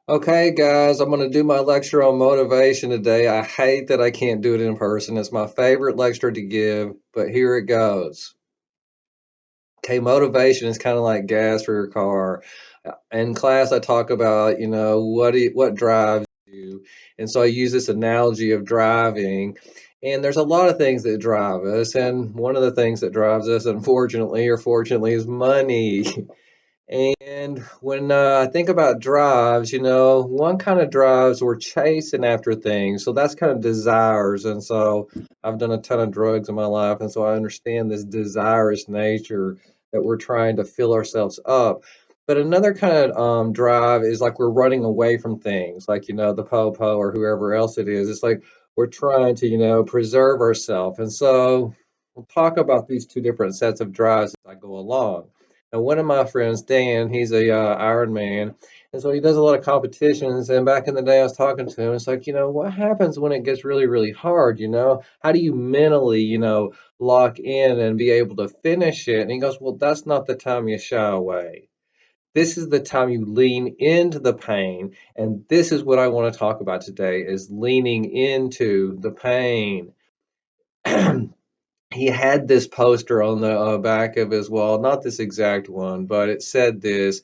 Okay, guys, I'm going to do my lecture on motivation today. I hate that I can't do it in person. It's my favorite lecture to give, but here it goes. Okay, motivation is kind of like gas for your car. In class, I talk about, what drives you. And so I use this analogy of driving. And there's a lot of things that drive us. And one of the things that drives us, unfortunately or fortunately, is money. And when I think about drives, one kind of drives we're chasing after things. So that's kind of desires. And so I've done a ton of drugs in my life. And so I understand this desirous nature that we're trying to fill ourselves up. But another kind of drive is like we're running away from things, like, the popo or whoever else it is. It's like we're trying to, preserve ourselves. And so we'll talk about these two different sets of drives as I go along. And one of my friends, Dan, he's a Iron Man, and so he does a lot of competitions. And back in the day, I was talking to him. It's like, what happens when it gets really, really hard? How do you mentally, lock in and be able to finish it? And he goes, well, that's not the time you shy away. This is the time you lean into the pain. And this is what I want to talk about today: is leaning into the pain. He had this poster on the back of his wall, not this exact one, but it said this.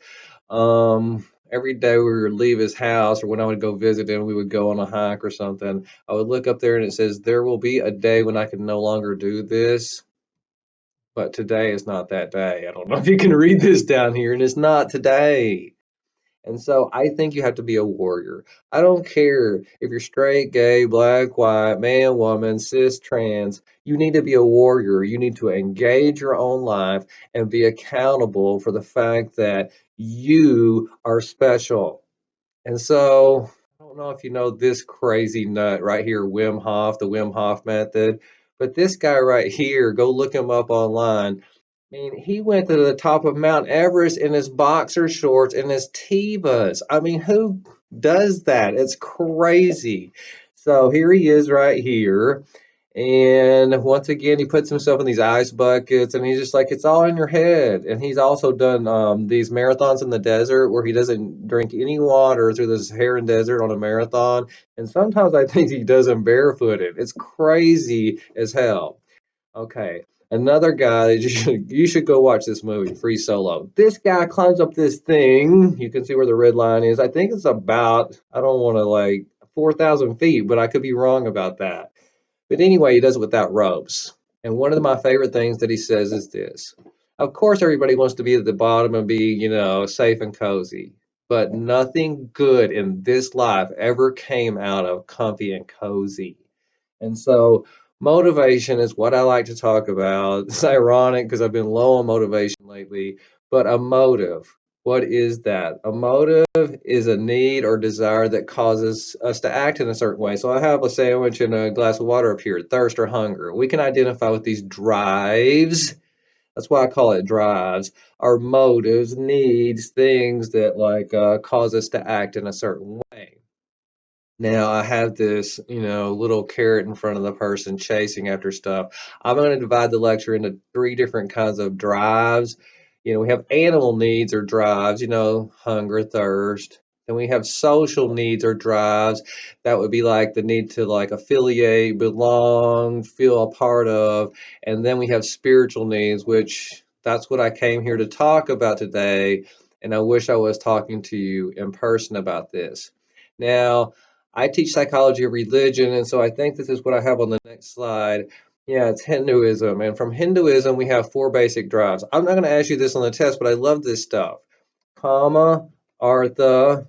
Every day we would leave his house, or when I would go visit him, we would go on a hike or something. I would look up there and it says, "There will be a day when I can no longer do this, but today is not that day." I don't know if you can read this down here, and it's not today. And so I think you have to be a warrior. I don't care if you're straight, gay, black, white, man, woman, cis, trans. You need to be a warrior. You need to engage your own life and be accountable for the fact that you are special. And so I don't know if you know this crazy nut right here, Wim Hof, the Wim Hof method, but this guy right here, go look him up online. I mean, he went to the top of Mount Everest in his boxer shorts and his Tevas. I mean, who does that? It's crazy. So here he is right here. And once again, he puts himself in these ice buckets and he's just like, it's all in your head. And he's also done these marathons in the desert where he doesn't drink any water through the Saharan desert on a marathon. And sometimes I think he does them barefooted. It's crazy as hell. Okay. Another guy that you should go watch this movie, Free Solo. This guy climbs up this thing. You can see where the red line is. I think it's about, I don't want to 4,000 feet, but I could be wrong about that. But anyway, he does it without ropes. And one of my favorite things that he says is this. Of course, everybody wants to be at the bottom and be, safe and cozy. But nothing good in this life ever came out of comfy and cozy. And so motivation is what I like to talk about. It's ironic because I've been low on motivation lately, but a motive. What is that? A motive is a need or desire that causes us to act in a certain way. So I have a sandwich and a glass of water up here, thirst or hunger. We can identify with these drives. That's why I call it drives. Our motives, needs, things that cause us to act in a certain way. Now I have this, little carrot in front of the person chasing after stuff. I'm going to divide the lecture into three different kinds of drives. We have animal needs or drives, hunger, thirst. Then we have social needs or drives. That would be like the need to affiliate, belong, feel a part of. And then we have spiritual needs, which that's what I came here to talk about today. And I wish I was talking to you in person about this. Now, I teach psychology of religion, and so I think this is what I have on the next slide. Yeah, it's Hinduism. And from Hinduism, we have four basic drives. I'm not going to ask you this on the test, but I love this stuff. Kama, Artha,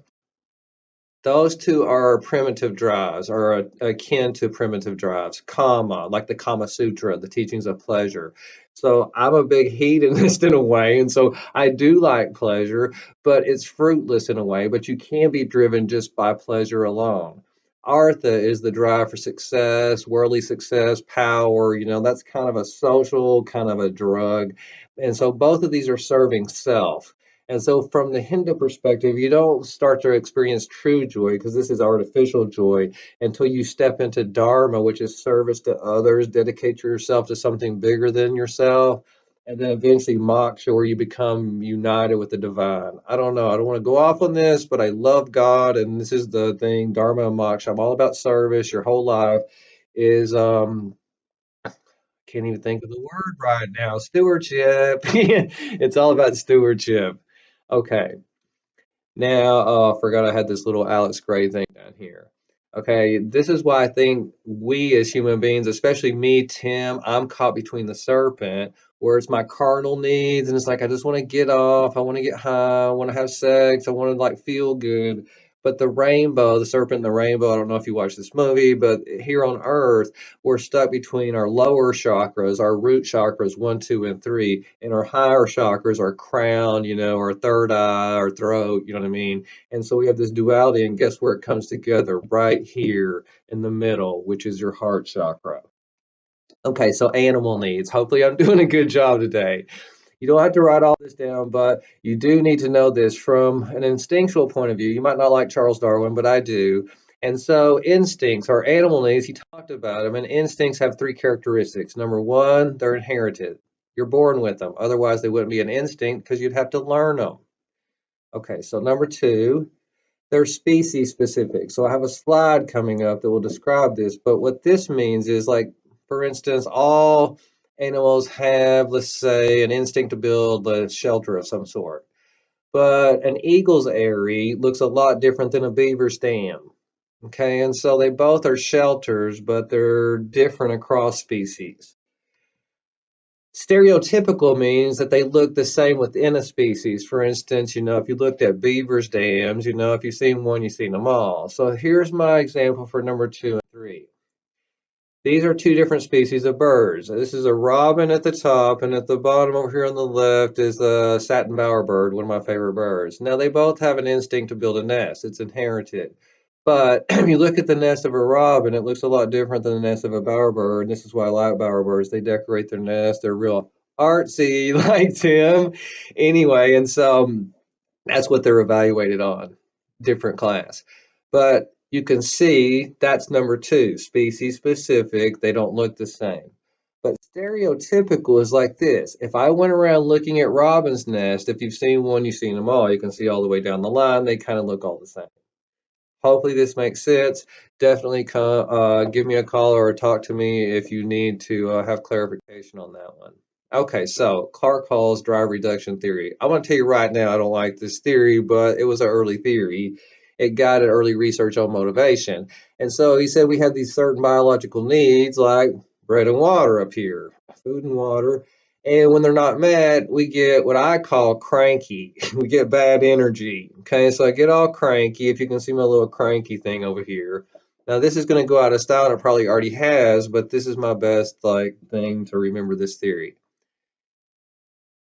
those two are primitive drives, or akin to primitive drives. Kama, like the Kama Sutra, the teachings of pleasure. So I'm a big hedonist in a way, and so I do like pleasure, but it's fruitless in a way. But you can be driven just by pleasure alone. Artha is the drive for success, worldly success, power. That's kind of a social, kind of a drug. And so both of these are serving self. And so, from the Hindu perspective, you don't start to experience true joy because this is artificial joy until you step into Dharma, which is service to others, dedicate yourself to something bigger than yourself. and then eventually moksha, where you become united with the divine. I don't know. I don't want to go off on this, but I love God, and this is the thing, dharma and moksha. I'm all about service. Your whole life is can't even think of the word right now. Stewardship. It's all about stewardship. Okay. Now, oh, I forgot I had this little Alex Gray thing down here. Okay, this is why I think we as human beings, especially me, Tim, I'm caught between the serpent, where it's my carnal needs, and it's like I just want to get off, I want to get high, I want to have sex, I want to like feel good. But the rainbow, the serpent and the rainbow, I don't know if you watched this movie, but here on Earth, we're stuck between our lower chakras, our root chakras, one, two, and three, and our higher chakras, our crown, our third eye, our throat, you know what I mean? And so we have this duality, and guess where it comes together? Right here in the middle, which is your heart chakra. Okay, so animal needs. Hopefully, I'm doing a good job today. You don't have to write all this down, but you do need to know this from an instinctual point of view. You might not like Charles Darwin, but I do. And so, instincts or animal needs, he talked about them, and instincts have three characteristics. Number one, they're inherited. You're born with them. Otherwise, they wouldn't be an instinct because you'd have to learn them. Okay, so number two, they're species specific. So I have a slide coming up that will describe this. But what this means is, like, for instance, all animals have, let's say, an instinct to build a shelter of some sort. But an eagle's eyrie looks a lot different than a beaver's dam. Okay, and so they both are shelters, but they're different across species. Stereotypical means that they look the same within a species. For instance, if you looked at beavers' dams, if you've seen one, you've seen them all. So here's my example for number two and three. These are two different species of birds. This is a robin at the top, and at the bottom over here on the left is the satin bowerbird, one of my favorite birds. Now, they both have an instinct to build a nest. It's inherited. But if you look at the nest of a robin, it looks a lot different than the nest of a bowerbird. And this is why I like bowerbirds. They decorate their nest. They're real artsy, like Tim. Anyway, and so that's what they're evaluated on, different class. But you can see that's number two, species specific. They don't look the same. But stereotypical is like this. If I went around looking at robin's nest, if you've seen one, you've seen them all. You can see all the way down the line. They kind of look all the same. Hopefully this makes sense. Definitely give me a call or talk to me if you need to have clarification on that one. Okay, so Clark Hall's drive reduction theory. I'm going to tell you right now, I don't like this theory, but it was an early theory. It guided early research on motivation. And so he said we have these certain biological needs like bread and water up here, food and water. And when they're not met, we get what I call cranky. We get bad energy. Okay, so I get all cranky. If you can see my little cranky thing over here. Now this is going to go out of style, and it probably already has, but this is my best thing to remember this theory.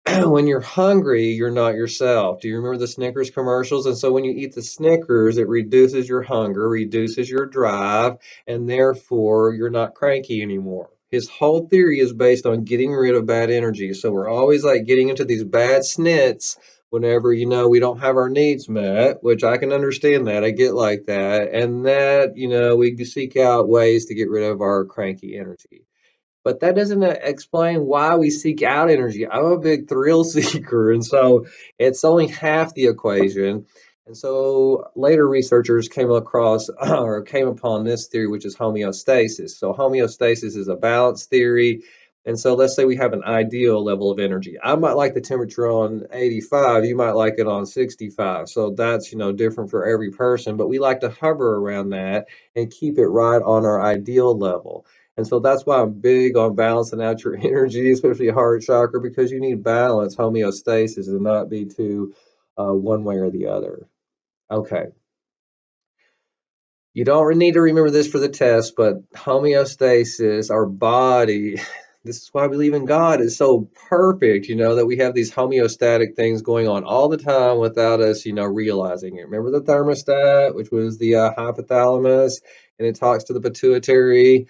When you're hungry, you're not yourself. Do you remember the Snickers commercials? And so when you eat the Snickers, it reduces your hunger, reduces your drive, and therefore you're not cranky anymore. His whole theory is based on getting rid of bad energy. So we're always like getting into these bad snits whenever, we don't have our needs met, which I can understand that. I get like that. And that, we seek out ways to get rid of our cranky energy. But that doesn't explain why we seek out energy. I'm a big thrill seeker, and so it's only half the equation. And so later researchers came across or came upon this theory, which is homeostasis. So homeostasis is a balance theory. And so let's say we have an ideal level of energy. I might like the temperature on 85, you might like it on 65. So that's, different for every person, but we like to hover around that and keep it right on our ideal level. And so that's why I'm big on balancing out your energy, especially heart chakra, because you need balance, homeostasis, and not be too one way or the other. Okay. You don't need to remember this for the test, but homeostasis, our body, this is why we believe in God, is so perfect, that we have these homeostatic things going on all the time without us, realizing it. Remember the thermostat, which was the hypothalamus, and it talks to the pituitary.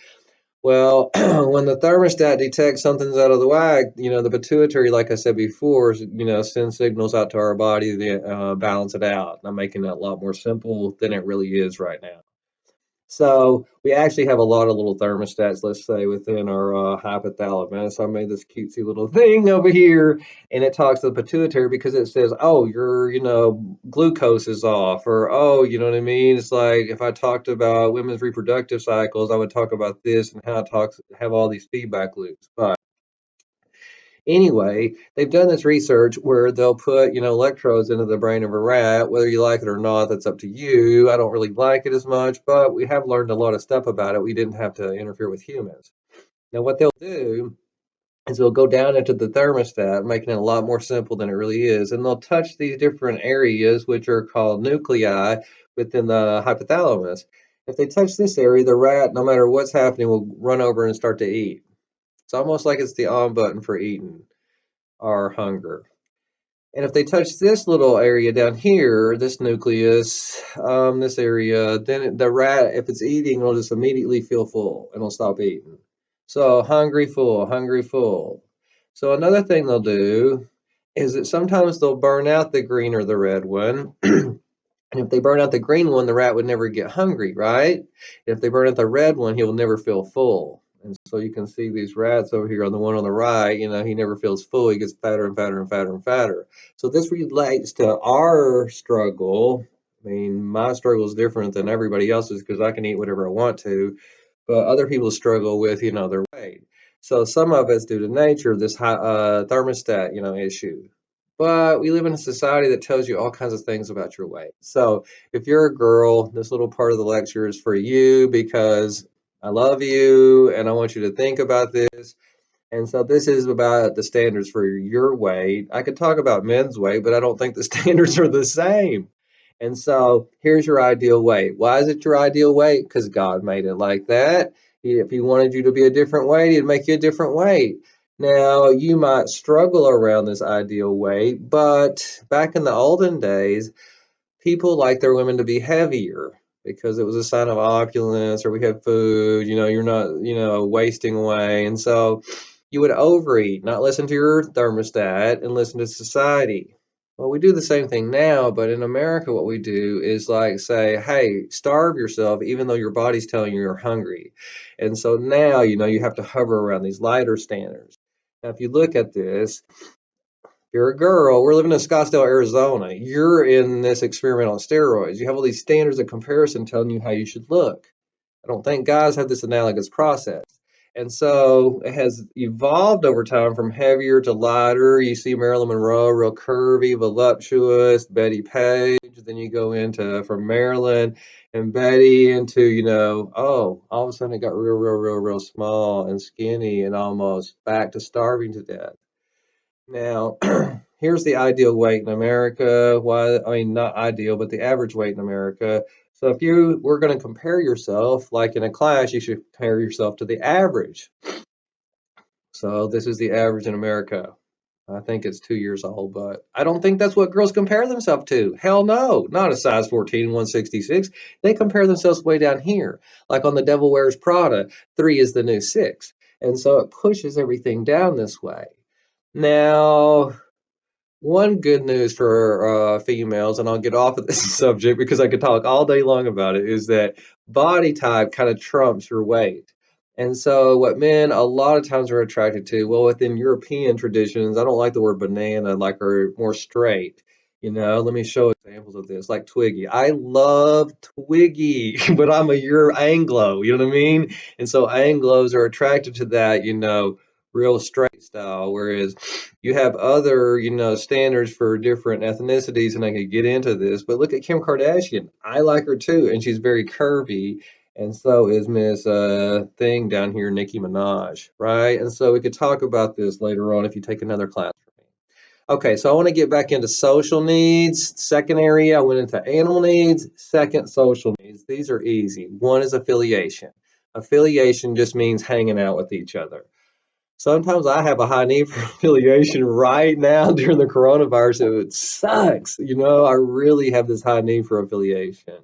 Well, when the thermostat detects something's out of the whack, the pituitary, like I said before, sends signals out to our body to balance it out. I'm making it a lot more simple than it really is right now. So we actually have a lot of little thermostats, let's say, within our hypothalamus. I made this cutesy little thing over here, and it talks to the pituitary because it says, "Oh, your, glucose is off," or "Oh, you know what I mean." It's like if I talked about women's reproductive cycles, I would talk about this and how it talks, have all these feedback loops. But anyway, they've done this research where they'll put, electrodes into the brain of a rat, whether you like it or not, that's up to you. I don't really like it as much, but we have learned a lot of stuff about it. We didn't have to interfere with humans. Now, what they'll do is they'll go down into the thermostat, making it a lot more simple than it really is, and they'll touch these different areas, which are called nuclei within the hypothalamus. If they touch this area, the rat, no matter what's happening, will run over and start to eat. It's almost like it's the on button for eating our hunger. And if they touch this little area down here, this nucleus, this area, then the rat, if it's eating, it'll just immediately feel full and it'll stop eating. So hungry, full, hungry, full. So another thing they'll do is that sometimes they'll burn out the green or the red one. And if they burn out the green one, the rat would never get hungry, right? If they burn out the red one, he will never feel full. And so you can see these rats over here on the one on the right, he never feels full. He gets fatter and fatter and fatter and fatter. So this relates to our struggle. I mean, my struggle is different than everybody else's because I can eat whatever I want to, but other people struggle with, their weight. So some of it's due to nature, this high thermostat, issue. But we live in a society that tells you all kinds of things about your weight. So if you're a girl, this little part of the lecture is for you because I love you and I want you to think about this. And so this is about the standards for your weight. I could talk about men's weight, but I don't think the standards are the same. And so here's your ideal weight. Why is it your ideal weight? Because God made it like that. If he wanted you to be a different weight, he'd make you a different weight. Now, you might struggle around this ideal weight, but back in the olden days, people like their women to be heavier because it was a sign of opulence or we had food, you're not, wasting away. And so you would overeat, not listen to your thermostat and listen to society. Well, we do the same thing now, but in America, what we do is like say, hey, starve yourself, even though your body's telling you you're hungry. And so now, you have to hover around these lighter standards. Now, if you look at this, you're a girl. We're living in Scottsdale, Arizona. You're in this experiment on steroids. You have all these standards of comparison telling you how you should look. I don't think guys have this analogous process. And so it has evolved over time from heavier to lighter. You see Marilyn Monroe, real curvy, voluptuous, Betty Page. Then you go into from Marilyn and Betty into, all of a sudden it got real, real, real, real small and skinny and almost back to starving to death. Now, here's the ideal weight in America. Why, I mean, not ideal, but the average weight in America. So if you were going to compare yourself, like in a class, you should compare yourself to the average. So this is the average in America. I think it's 2 years old, but I don't think that's what girls compare themselves to. Hell no, not a size 14, 166. They compare themselves way down here. Like on The Devil Wears Prada, 3 is the new 6. And so it pushes everything down this way. Now, one good news for females, and I'll get off of this subject because I could talk all day long about it, is that body type kind of trumps your weight. And so, what men a lot of times are attracted to, well, within European traditions, I don't like the word banana, like are more straight. Let me show examples of this, like Twiggy. I love Twiggy, but I'm a Euro Anglo, you know what I mean? And so Anglos are attracted to that, real straight style, whereas you have other, standards for different ethnicities, and I could get into this, but look at Kim Kardashian. I like her too, and she's very curvy, and so is Miss Thing down here, Nicki Minaj, right? And so we could talk about this later on if you take another class from me. Okay, so I want to get back into social needs. Second area, I went into animal needs. Second, social needs. These are easy. One is affiliation. Affiliation just means hanging out with each other. Sometimes I have a high need for affiliation right now during the coronavirus. So it sucks. I really have this high need for affiliation.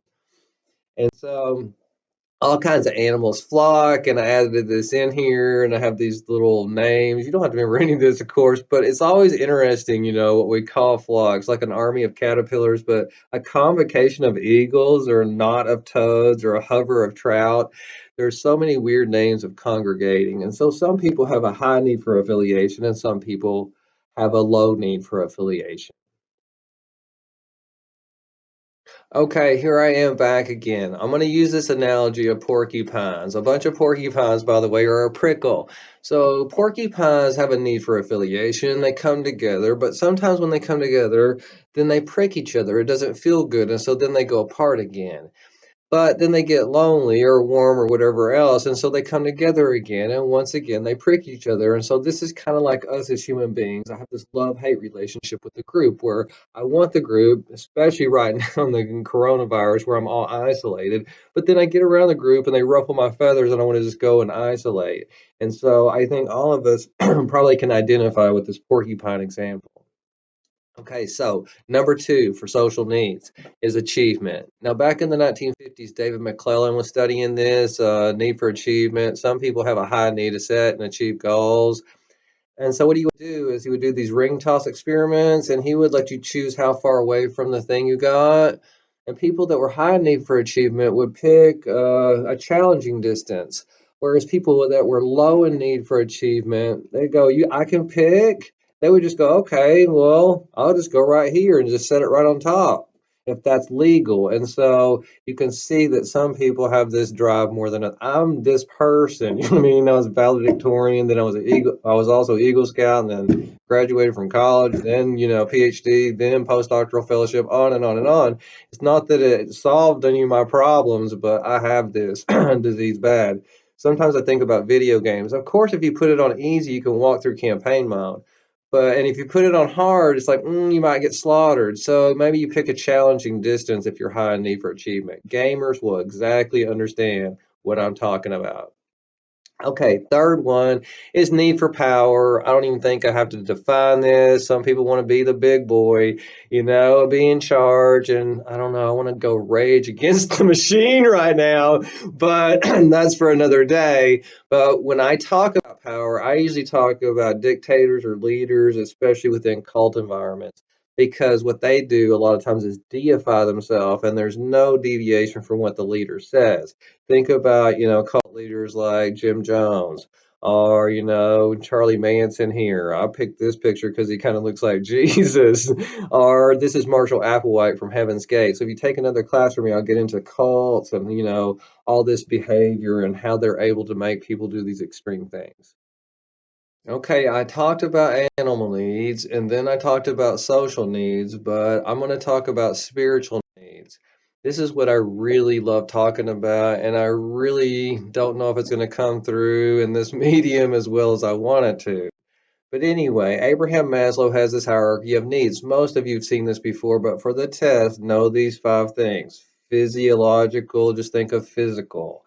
And so all kinds of animals flock, and I added this in here, and I have these little names. You don't have to remember any of this, of course, but it's always interesting, what we call flocks, like an army of caterpillars, but a convocation of eagles, or a knot of toads, or a hover of trout. There's so many weird names of congregating, and so some people have a high need for affiliation, and some people have a low need for affiliation. Okay, here I am back again. I'm going to use this analogy of porcupines. A bunch of porcupines, by the way, are a prickle. So porcupines have a need for affiliation. They come together, but sometimes when they come together, then they prick each other. It doesn't feel good, and so then they go apart again. But then they get lonely or warm or whatever else, and so they come together again, and once again they prick each other. And so this is kind of like us as human beings. I have this love-hate relationship with the group where I want the group, especially right now in the coronavirus where I'm all isolated, but then I get around the group and they ruffle my feathers and I want to just go and isolate. And so I think all of us probably can identify with this porcupine example. Okay, so number two for social needs is achievement. Now, back in the 1950s, David McClellan was studying this need for achievement. Some people have a high need to set and achieve goals. And so what he would do is he would do these ring toss experiments, and he would let you choose how far away from the thing you got. And people that were high in need for achievement would pick a challenging distance, whereas people that were low in need for achievement, they go, "You, I can pick." They would just go, "Okay, well, I'll just go right here and just set it right on top if that's legal." And so you can see that some people have this drive more than I'm this person. You know what I mean? I was valedictorian, then I was an Eagle. I was also Eagle Scout, and then graduated from college, then PhD, then postdoctoral fellowship, on and on and on. It's not that it solved any of my problems, but I have this disease bad. Sometimes I think about video games. Of course, if you put it on easy, you can walk through campaign mode. And if you put it on hard, it's like you might get slaughtered. So maybe you pick a challenging distance if you're high in need for achievement. Gamers will exactly understand what I'm talking about. Okay, third one is need for power. I don't even think I have to define this. Some people want to be the big boy, be in charge. And I don't know, I want to go rage against the machine right now, but that's for another day. But when I talk about power, I usually talk about dictators or leaders, especially within cult environments. Because what they do a lot of times is deify themselves, and there's no deviation from what the leader says. Think about, cult leaders like Jim Jones or, Charlie Manson here. I picked this picture because he kind of looks like Jesus. Or this is Marshall Applewhite from Heaven's Gate. So if you take another class from me, I'll get into cults and, all this behavior and how they're able to make people do these extreme things. Okay, I talked about animal needs and then I talked about social needs, but I'm going to talk about spiritual needs. This is what I really love talking about, and I really don't know if it's going to come through in this medium as well as I want it to. But anyway, Abraham Maslow has this hierarchy of needs. Most of you have seen this before, but for the test, know these five things. Physiological, just think of physical.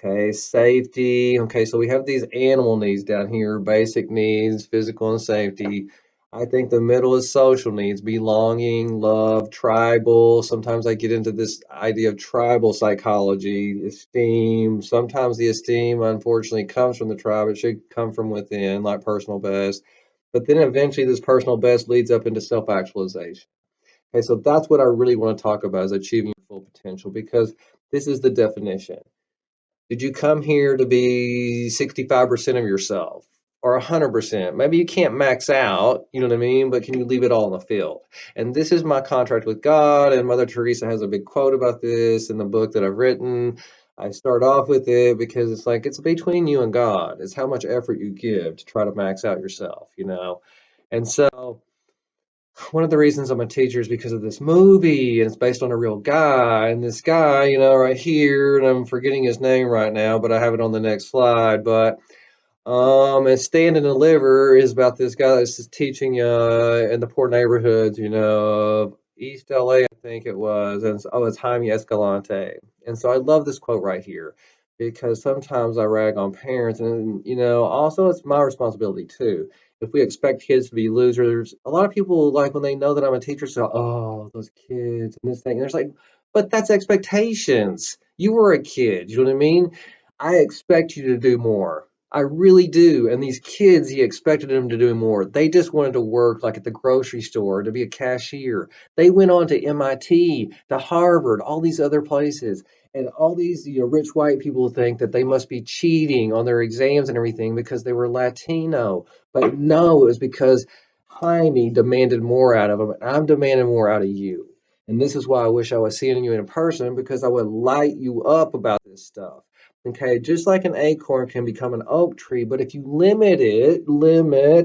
Okay, safety. Okay, so we have these animal needs down here, basic needs, physical and safety. I think the middle is social needs, belonging, love, tribal. Sometimes I get into this idea of tribal psychology, esteem. Sometimes the esteem, unfortunately, comes from the tribe. It should come from within, like personal best. But then eventually, this personal best leads up into self actualization. Okay, so that's what I really want to talk about is achieving your full potential because this is the definition. Did you come here to be 65% of yourself or 100%? Maybe you can't max out, you know what I mean? But can you leave it all in the field? And this is my contract with God. And Mother Teresa has a big quote about this in the book that I've written. I start off with it because it's like it's between you and God. It's how much effort you give to try to max out yourself. And so one of the reasons I'm a teacher is because of this movie, and it's based on a real guy. And this guy, right here, and I'm forgetting his name right now, but I have it on the next slide. But and Stand and Deliver is about this guy that's just teaching in the poor neighborhoods, of East LA, I think it was. And it's Jaime Escalante. And so I love this quote right here because sometimes I rag on parents, and also it's my responsibility too. If we expect kids to be losers, a lot of people like when they know that I'm a teacher say, "Oh, those kids and this thing." And it's like, but that's expectations. You were a kid, you know what I mean? I expect you to do more. I really do. And these kids, he expected them to do more. They just wanted to work like at the grocery store, to be a cashier. They went on to MIT, to Harvard, all these other places. And all these, rich white people think that they must be cheating on their exams and everything because they were Latino. But no, it was because Jaime demanded more out of them, and I'm demanding more out of you. And this is why I wish I was seeing you in person, because I would light you up about this stuff. Okay, just like an acorn can become an oak tree, but if you limit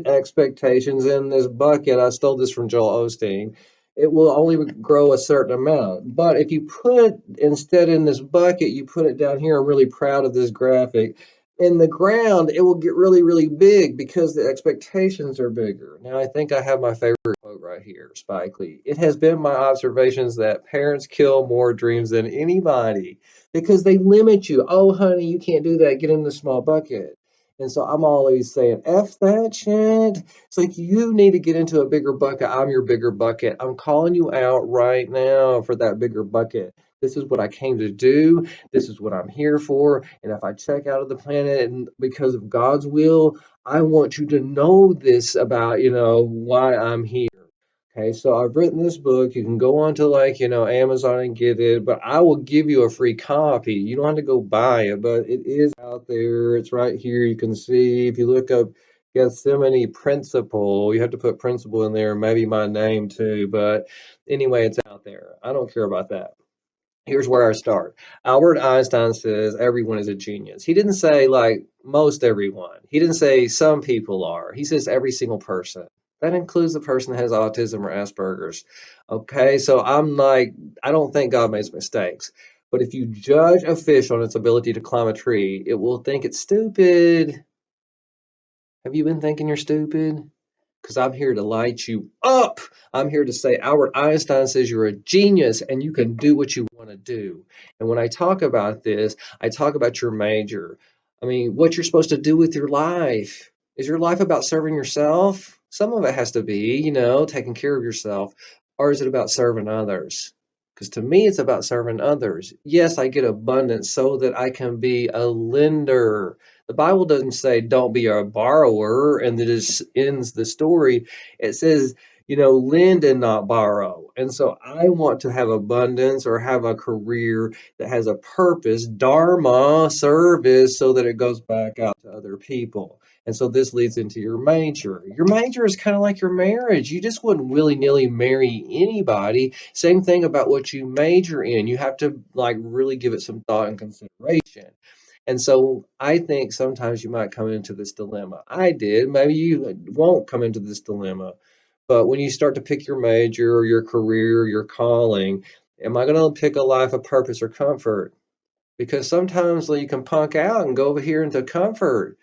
expectations in this bucket, I stole this from Joel Osteen, it will only grow a certain amount. But if you put, instead in this bucket, you put it down here, I'm really proud of this graphic, in the ground, it will get really, really big because the expectations are bigger. Now, I think I have my favorite quote right here, Spike Lee. It has been my observations that parents kill more dreams than anybody because they limit you. Oh, honey, you can't do that. Get in the small bucket. And so I'm always saying, F that shit. It's like you need to get into a bigger bucket. I'm your bigger bucket. I'm calling you out right now for that bigger bucket. This is what I came to do. This is what I'm here for. And if I check out of the planet and because of God's will, I want you to know this about, why I'm here. Okay, so I've written this book. You can go on to like, Amazon and get it, but I will give you a free copy. You don't have to go buy it, but it is out there. It's right here. You can see if you look up Gethsemane Principle, you have to put principle in there, maybe my name too, but anyway, it's out there. I don't care about that. Here's where I start. Albert Einstein says everyone is a genius. He didn't say like most everyone. He didn't say some people are. He says every single person. That includes the person that has autism or Asperger's. Okay, so I'm like, I don't think God makes mistakes. But if you judge a fish on its ability to climb a tree, it will think it's stupid. Have you been thinking you're stupid? Because I'm here to light you up. I'm here to say Albert Einstein says you're a genius and you can do what you want to do. And when I talk about this, I talk about your major. I mean, what you're supposed to do with your life. Is your life about serving yourself? Some of it has to be, taking care of yourself. Or is it about serving others? Because to me, it's about serving others. Yes, I get abundance so that I can be a lender. The Bible doesn't say don't be a borrower and that just ends the story. It says, lend and not borrow. And so I want to have abundance or have a career that has a purpose, dharma, service, so that it goes back out to other people. And so this leads into your major. Your major is kind of like your marriage. You just wouldn't willy-nilly marry anybody. Same thing about what you major in. You have to like really give it some thought and consideration. And so I think sometimes you might come into this dilemma. I did. Maybe you won't come into this dilemma. But when you start to pick your major or your career, your calling, am I going to pick a life of purpose or comfort? Because sometimes you can punk out and go over here into comfort.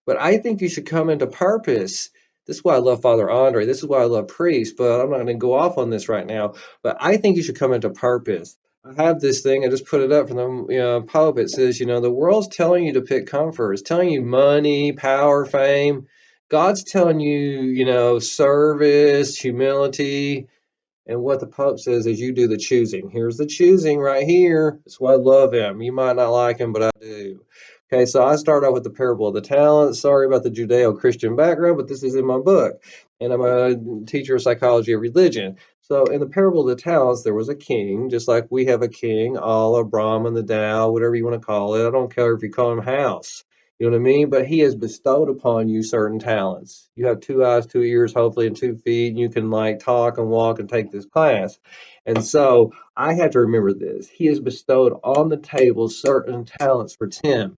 But I think you should come into purpose. This is why I love Father Andre. This is why I love priests, but I'm not going to go off on this right now. But I think you should come into purpose. I have this thing, I just put it up from the Pope. It says, the world's telling you to pick comfort. It's telling you money, power, fame. God's telling you, service, humility. And what the Pope says is you do the choosing. Here's the choosing right here. That's why I love him. You might not like him, but I do. Okay, so I start off with the parable of the talents. Sorry about the Judeo-Christian background, but this is in my book. And I'm a teacher of psychology of religion. So in the parable of the talents, there was a king, just like we have a king, Allah, Brahman, the Tao, whatever you want to call it. I don't care if you call him House. You know what I mean? But he has bestowed upon you certain talents. You have 2 eyes, 2 ears, hopefully, and 2 feet, and you can like talk and walk and take this class. And so I have to remember this. He has bestowed on the table certain talents for Tim.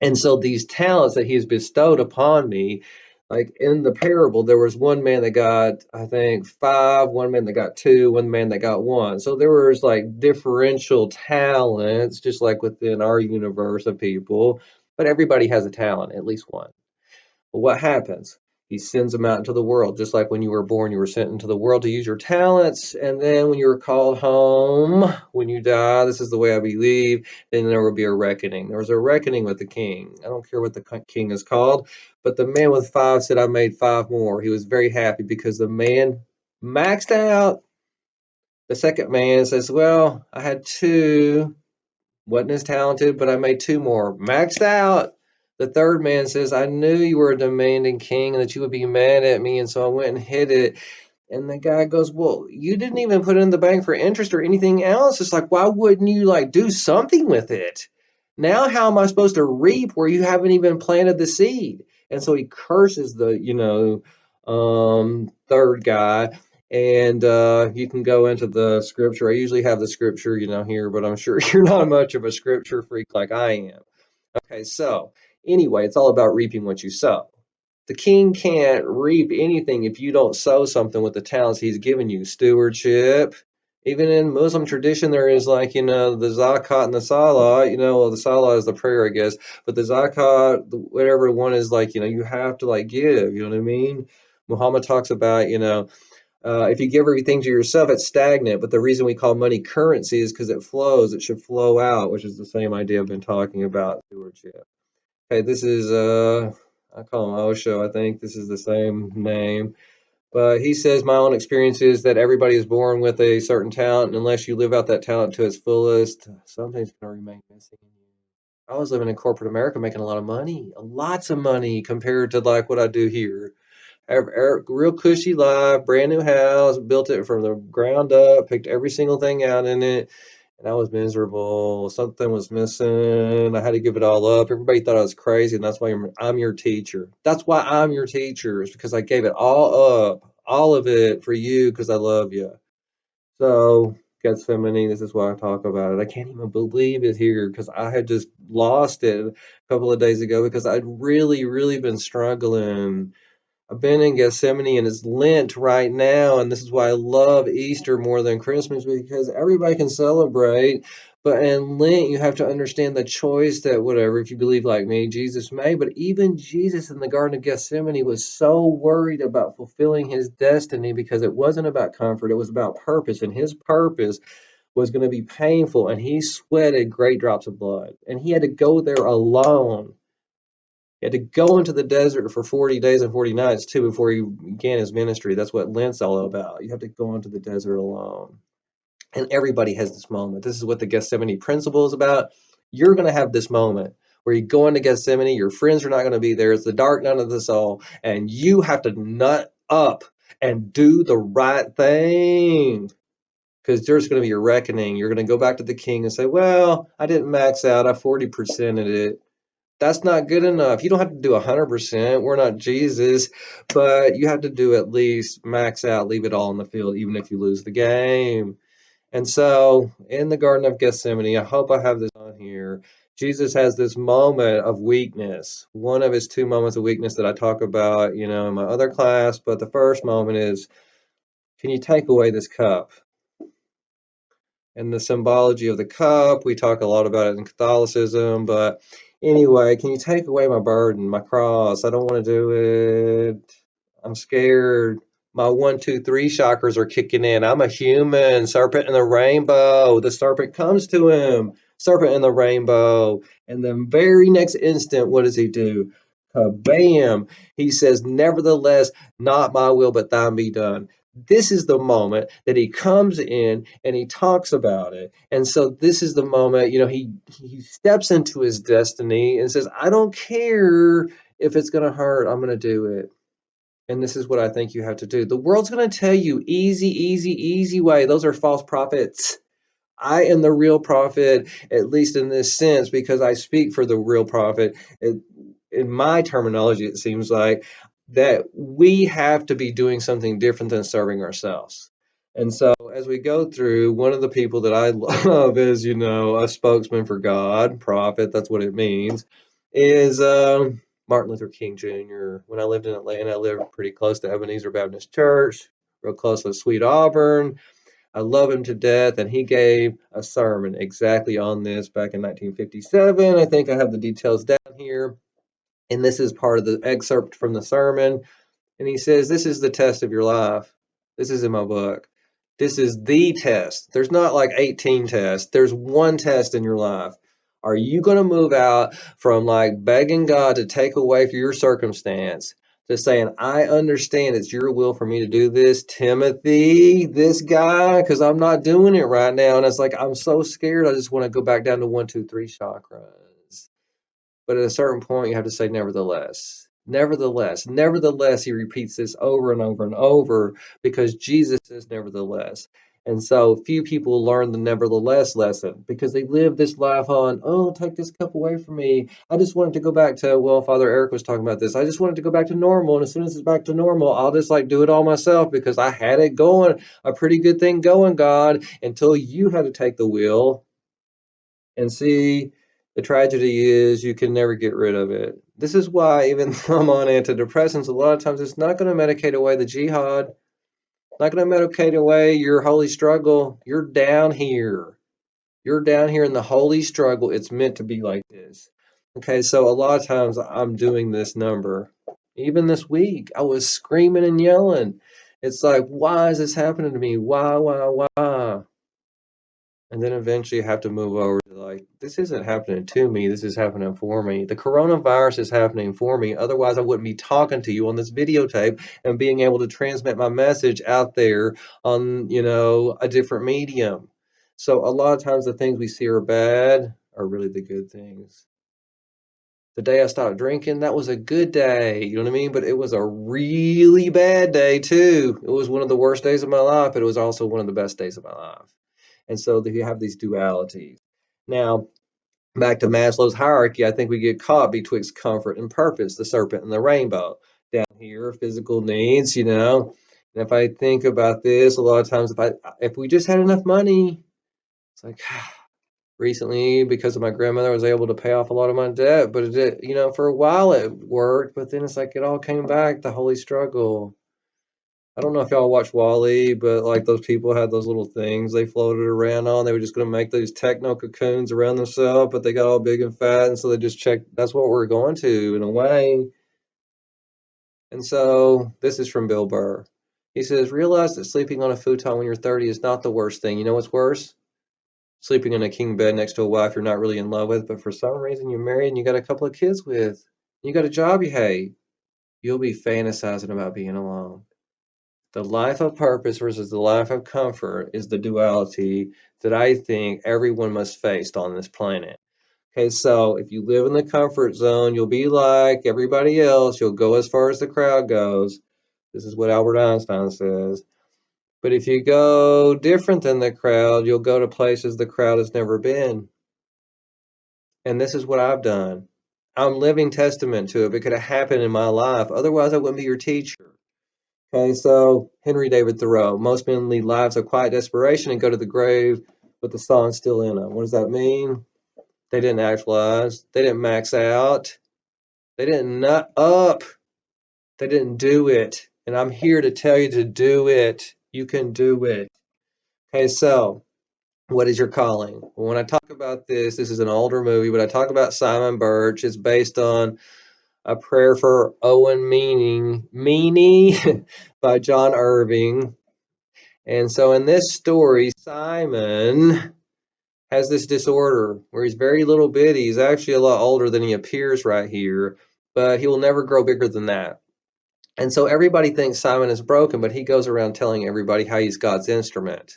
And so these talents that he has bestowed upon me, like in the parable, there was one man that got, I think, five, one man that got two, one man that got one. So there was like differential talents, just like within our universe of people, but everybody has a talent, at least one. Well, what happens? He sends them out into the world, just like when you were born, you were sent into the world to use your talents. And then when you were called home, when you die, this is the way I believe, then there will be a reckoning. There was a reckoning with the king. I don't care what the king is called, but the man with five said, I made five more. He was very happy because the man maxed out. The second man says, well, I had two. Wasn't as talented, but I made two more. Maxed out. The third man says, I knew you were a demanding king and that you would be mad at me, and so I went and hid it. And the guy goes, well, you didn't even put it in the bank for interest or anything else. It's like, why wouldn't you like do something with it? Now how am I supposed to reap where you haven't even planted the seed? And so he curses the, third guy. And you can go into the scripture. I usually have the scripture, here, but I'm sure you're not much of a scripture freak like I am. Okay, so anyway, it's all about reaping what you sow. The king can't reap anything if you don't sow something with the talents he's given you. Stewardship. Even in Muslim tradition, there is like, the zakat and the salah. Well, the salah is the prayer, I guess. But the zakat, whatever one is like, you have to like give. You know what I mean? Muhammad talks about, if you give everything to yourself, it's stagnant. But the reason we call money currency is because it flows. It should flow out, which is the same idea I've been talking about, stewardship. Okay, this is I call him Osho. I think this is the same name, but he says my own experience is that everybody is born with a certain talent, and unless you live out that talent to its fullest, something's going to remain missing in you. I was living in corporate America, making a lot of money, lots of money compared to like what I do here. Real cushy life, brand new house, built it from the ground up, picked every single thing out in it, and I was miserable. Something was missing. I had to give it all up. Everybody thought I was crazy, and that's why I'm your teacher. That's why I'm your teacher, is because I gave it all up, all of it for you, because I love you. So, Gethsemane, this is why I talk about it. I can't even believe it here because I had just lost it a couple of days ago because I'd really, really been struggling. I've been in Gethsemane and it's Lent right now, and this is why I love Easter more than Christmas because everybody can celebrate. But in Lent, you have to understand the choice that, whatever, if you believe like me, Jesus made. But even Jesus in the Garden of Gethsemane was so worried about fulfilling his destiny because it wasn't about comfort, it was about purpose. And his purpose was going to be painful, and he sweated great drops of blood. And he had to go there alone. He had to go into the desert for 40 days and 40 nights too before he began his ministry. That's what Lent's all about. You have to go into the desert alone. And everybody has this moment. This is what the Gethsemane principle is about. You're going to have this moment where you go into Gethsemane, your friends are not going to be there. It's the dark night of the soul, and you have to nut up and do the right thing. Because there's going to be a reckoning. You're going to go back to the king and say, well, I didn't max out. I 40%ed it. That's not good enough. You don't have to do 100%. We're not Jesus, but you have to do at least max out, leave it all on the field, even if you lose the game. And so in the Garden of Gethsemane, I hope I have this on here. Jesus has this moment of weakness, one of his two moments of weakness that I talk about, in my other class. But the first moment is, can you take away this cup? And the symbology of the cup. We talk a lot about it in Catholicism, but anyway, can you take away my burden, my cross? I don't want to do it. I'm scared. My 1, 2, 3 chakras are kicking in. I'm a human. Serpent in the rainbow. The serpent comes to him. Serpent in the rainbow. And the very next instant, what does he do? Kabam! He says, nevertheless, not my will, but thine be done. This is the moment that he comes in and he talks about it. And so this is the moment, he steps into his destiny and says, I don't care if it's going to hurt. I'm going to do it. And this is what I think you have to do. The world's going to tell you easy, easy, easy way. Those are false prophets. I am the real prophet, at least in this sense, because I speak for the real prophet. In my terminology, it seems like that we have to be doing something different than serving ourselves. And so, as we go through, one of the people that I love is, a spokesman for God, prophet, that's what it means, is Martin Luther King Jr. When I lived in Atlanta, I lived pretty close to Ebenezer Baptist Church, real close to Sweet Auburn. I love him to death, and he gave a sermon exactly on this back in 1957. I think I have the details down here, and this is part of the excerpt from the sermon. And he says, this is the test of your life. This is in my book. This is the test. There's not like 18 tests. There's one test in your life. Are you going to move out from like begging God to take away your circumstance just saying, I understand it's your will for me to do this, Timothy, this guy, because I'm not doing it right now. And it's like, I'm so scared. I just want to go back down to 1, 2, 3 chakras. But at a certain point, you have to say, nevertheless. Nevertheless, nevertheless, he repeats this over and over and over because Jesus says, nevertheless. And so few people learn the nevertheless lesson because they live this life on, oh, take this cup away from me. I just wanted to go back to, well, Father Eric was talking about this. I just wanted to go back to normal. And as soon as it's back to normal, I'll just like do it all myself because I had it going, a pretty good thing going, God, until you had to take the wheel. And see, the tragedy is you can never get rid of it. This is why, even though I'm on antidepressants, a lot of times it's not going to medicate away the jihad, not going to medicate away your holy struggle. You're down here. You're down here in the holy struggle. It's meant to be like this. Okay, so a lot of times I'm doing this number. Even this week, I was screaming and yelling. It's like, why is this happening to me? Why? And then eventually you have to move over to like, this isn't happening to me, this is happening for me. The coronavirus is happening for me. Otherwise, I wouldn't be talking to you on this videotape and being able to transmit my message out there on, a different medium. So a lot of times the things we see are bad are really the good things. The day I stopped drinking, that was a good day. You know what I mean? But it was a really bad day too. It was one of the worst days of my life, but it was also one of the best days of my life. And so you have these dualities. Now, back to Maslow's hierarchy, I think we get caught betwixt comfort and purpose, the serpent and the rainbow. Down here, physical needs, And if I think about this, a lot of times if we just had enough money, it's like recently because of my grandmother, I was able to pay off a lot of my debt, but it did, for a while it worked, but then it's like it all came back, the holy struggle. I don't know if y'all watch Wall-E, but like those people had those little things they floated around on. They were just going to make these techno cocoons around themselves, but they got all big and fat, and so they just checked. That's what we're going to in a way. And so this is from Bill Burr. He says, realize that sleeping on a futon when you're 30 is not the worst thing. You know what's worse? Sleeping in a king bed next to a wife you're not really in love with, but for some reason you're married and you got a couple of kids with. You got a job you hate. You'll be fantasizing about being alone. The life of purpose versus the life of comfort is the duality that I think everyone must face on this planet. Okay, so if you live in the comfort zone, you'll be like everybody else. You'll go as far as the crowd goes. This is what Albert Einstein says. But if you go different than the crowd, you'll go to places the crowd has never been. And this is what I've done. I'm living testament to it. It could have happened in my life. Otherwise, I wouldn't be your teacher. Okay, so Henry David Thoreau, most men lead lives of quiet desperation and go to the grave with the song still in them. What does that mean? They didn't actualize. They didn't max out. They didn't nut up. They didn't do it. And I'm here to tell you to do it. You can do it. Okay, so what is your calling? Well, when I talk about this is an older movie, but I talk about Simon Birch. It's based on A Prayer for Owen Meany by John Irving. And so in this story, Simon has this disorder where he's very little bitty. He's actually a lot older than he appears right here, but he will never grow bigger than that. And so everybody thinks Simon is broken, but he goes around telling everybody how he's God's instrument.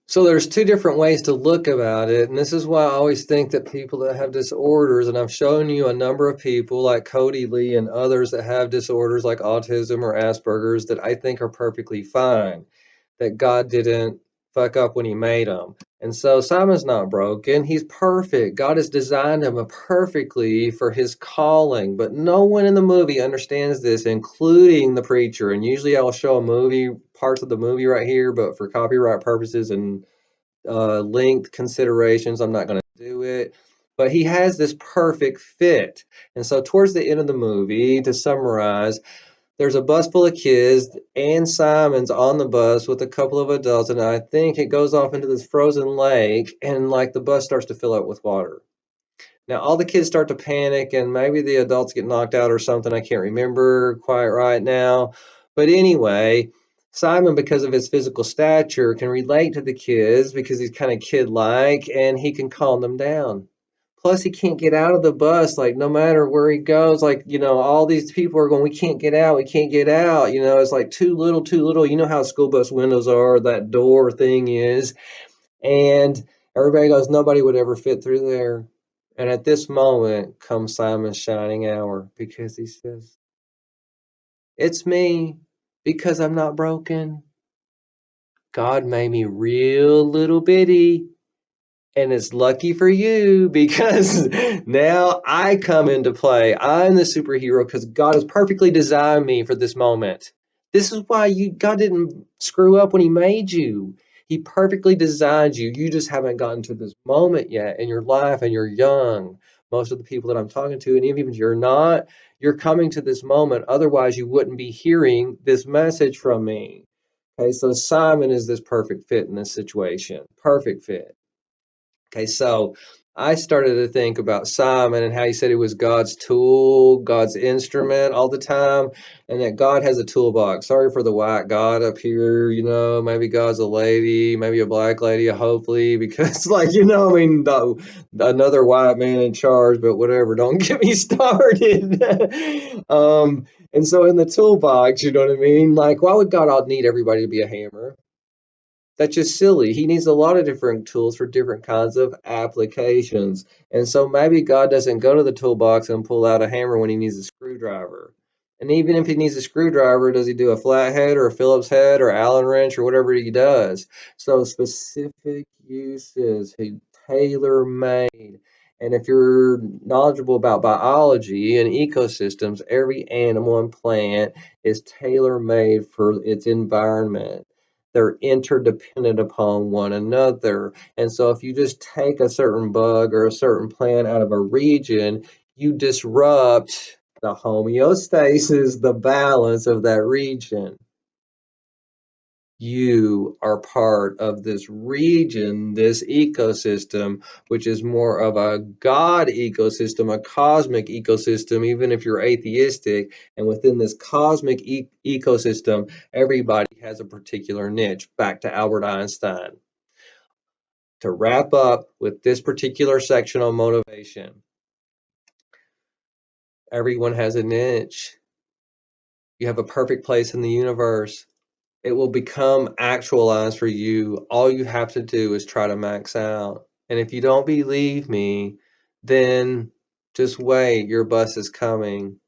So there's two different ways to look about it, and this is why I always think that people that have disorders, and I've shown you a number of people like Cody Lee and others that have disorders like autism or Asperger's that I think are perfectly fine, that God didn't fuck up when he made them. And so Simon's not broken. He's perfect. God has designed him perfectly for his calling, but no one in the movie understands this, including the preacher. And usually I'll show a movie, parts of the movie right here, but for copyright purposes and length considerations, I'm not going to do it. But he has this perfect fit. And so towards the end of the movie, to summarize, there's a bus full of kids, and Simon's on the bus with a couple of adults, and I think it goes off into this frozen lake, and like the bus starts to fill up with water. Now all the kids start to panic, and maybe the adults get knocked out or something. I can't remember quite right now. But anyway, Simon, because of his physical stature, can relate to the kids because he's kind of kid-like, and he can calm them down. Plus, he can't get out of the bus. Like, no matter where he goes, like, all these people are going, we can't get out. We can't get out. It's like too little, too little. You know how school bus windows are, that door thing is. And everybody goes, nobody would ever fit through there. And at this moment comes Simon's shining hour because he says, it's me because I'm not broken. God made me real little bitty. And it's lucky for you because now I come into play. I'm the superhero because God has perfectly designed me for this moment. This is why God didn't screw up when he made you. He perfectly designed you. You just haven't gotten to this moment yet in your life and you're young. Most of the people that I'm talking to, and even if you're not, you're coming to this moment. Otherwise, you wouldn't be hearing this message from me. Okay, so Simon is this perfect fit in this situation. Perfect fit. Okay, so I started to think about Simon and how he said he was God's tool, God's instrument all the time, and that God has a toolbox. Sorry for the white God up here, maybe God's a lady, maybe a black lady, hopefully, because, like, I mean, another white man in charge, but whatever, don't get me started. And so in the toolbox, you know what I mean? Like, why would God need everybody to be a hammer? That's just silly. He needs a lot of different tools for different kinds of applications. And so maybe God doesn't go to the toolbox and pull out a hammer when he needs a screwdriver. And even if he needs a screwdriver, does he do a flathead or a Phillips head or Allen wrench or whatever he does? So specific uses, he tailor made. And if you're knowledgeable about biology and ecosystems, every animal and plant is tailor made for its environment. They're interdependent upon one another. And so if you just take a certain bug or a certain plant out of a region, you disrupt the homeostasis, the balance of that region. You are part of this region, this ecosystem, which is more of a God ecosystem, a cosmic ecosystem, even if you're atheistic. And within this cosmic ecosystem, everybody has a particular niche. Back to Albert Einstein. To wrap up with this particular section on motivation, everyone has a niche. You have a perfect place in the universe. It will become actualized for you. All you have to do is try to max out. And if you don't believe me, then just wait. Your bus is coming.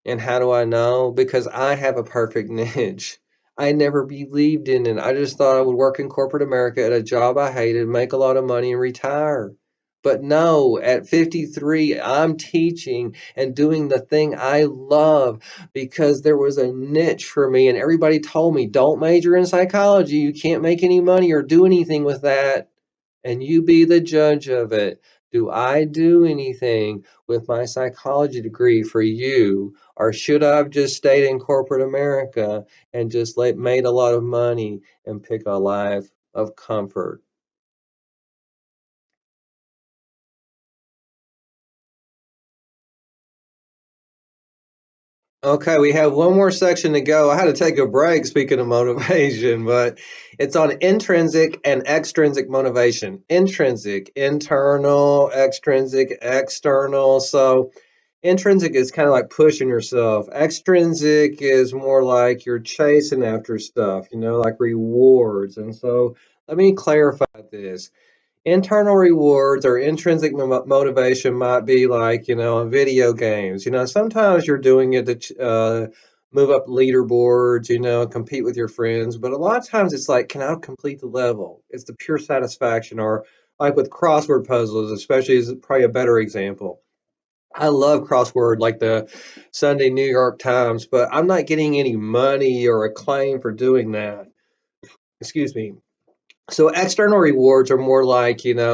And how do I know? Because I have a perfect niche. I never believed in it. I just thought I would work in corporate America at a job I hated, make a lot of money, and retire. But no, at 53, I'm teaching and doing the thing I love because there was a niche for me. And everybody told me, don't major in psychology. You can't make any money or do anything with that. And you be the judge of it. Do I do anything with my psychology degree for you? Or should I have just stayed in corporate America and just made a lot of money and pick a life of comfort? Okay, we have one more section to go. I had to take a break speaking of motivation, but it's on intrinsic and extrinsic motivation. Intrinsic, internal, extrinsic, external. So intrinsic is kind of like pushing yourself. Extrinsic is more like you're chasing after stuff, like rewards. And so let me clarify this. Internal rewards or intrinsic motivation might be like, in video games. Sometimes you're doing it to move up leaderboards, compete with your friends. But a lot of times it's like, can I complete the level? It's the pure satisfaction. Or like with crossword puzzles, especially, is probably a better example. I love crossword like the Sunday New York Times, but I'm not getting any money or acclaim for doing that. Excuse me. So external rewards are more like, ribbons,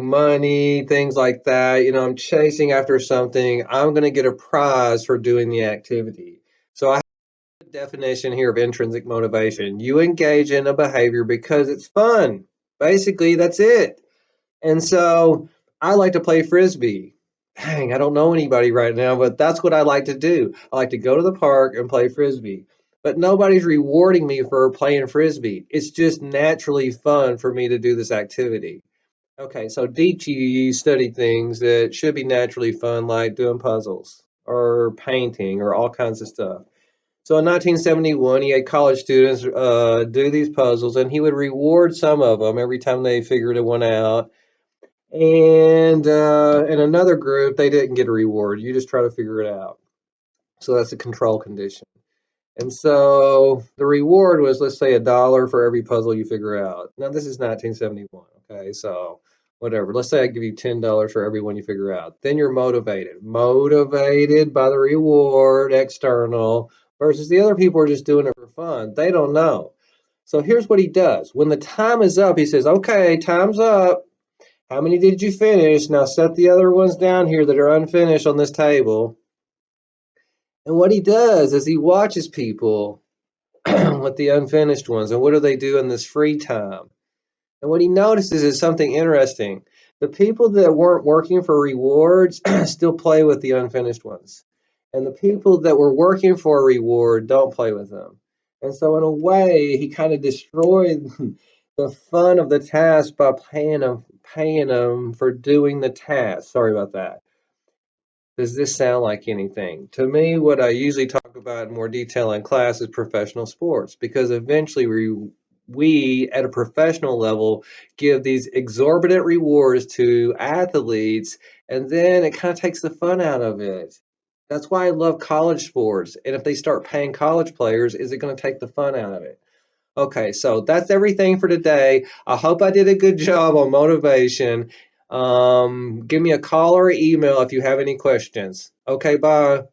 money, things like that. I'm chasing after something. I'm going to get a prize for doing the activity. So I have a definition here of intrinsic motivation. You engage in a behavior because it's fun. Basically, that's it. And so I like to play frisbee. Dang, I don't know anybody right now, but that's what I like to do. I like to go to the park and play frisbee. But nobody's rewarding me for playing frisbee. It's just naturally fun for me to do this activity. Okay, so Deci studied things that should be naturally fun, like doing puzzles or painting or all kinds of stuff. So in 1971, he had college students do these puzzles, and he would reward some of them every time they figured one out. And in another group, they didn't get a reward. You just try to figure it out. So that's a control condition. And so the reward was, let's say, $1 for every puzzle you figure out. Now, this is 1971, okay? So whatever. Let's say I give you $10 for every one you figure out. Then you're motivated by the reward, external, versus the other people are just doing it for fun. They don't know. So here's what he does. When the time is up, he says, okay, time's up. How many did you finish? Now set the other ones down here that are unfinished on this table. And what he does is he watches people with the unfinished ones. And what do they do in this free time? And what he notices is something interesting. The people that weren't working for rewards still play with the unfinished ones. And the people that were working for a reward don't play with them. And so, in a way, he kind of destroyed the fun of the task by paying them for doing the task. Sorry about that. Does this sound like anything? To me, what I usually talk about in more detail in class is professional sports because eventually we at a professional level give these exorbitant rewards to athletes, and then it kind of takes the fun out of it. That's why I love college sports. And if they start paying college players, is it going to take the fun out of it? Okay, so that's everything for today. I hope I did a good job on motivation. Give me a call or email if you have any questions. Okay, bye.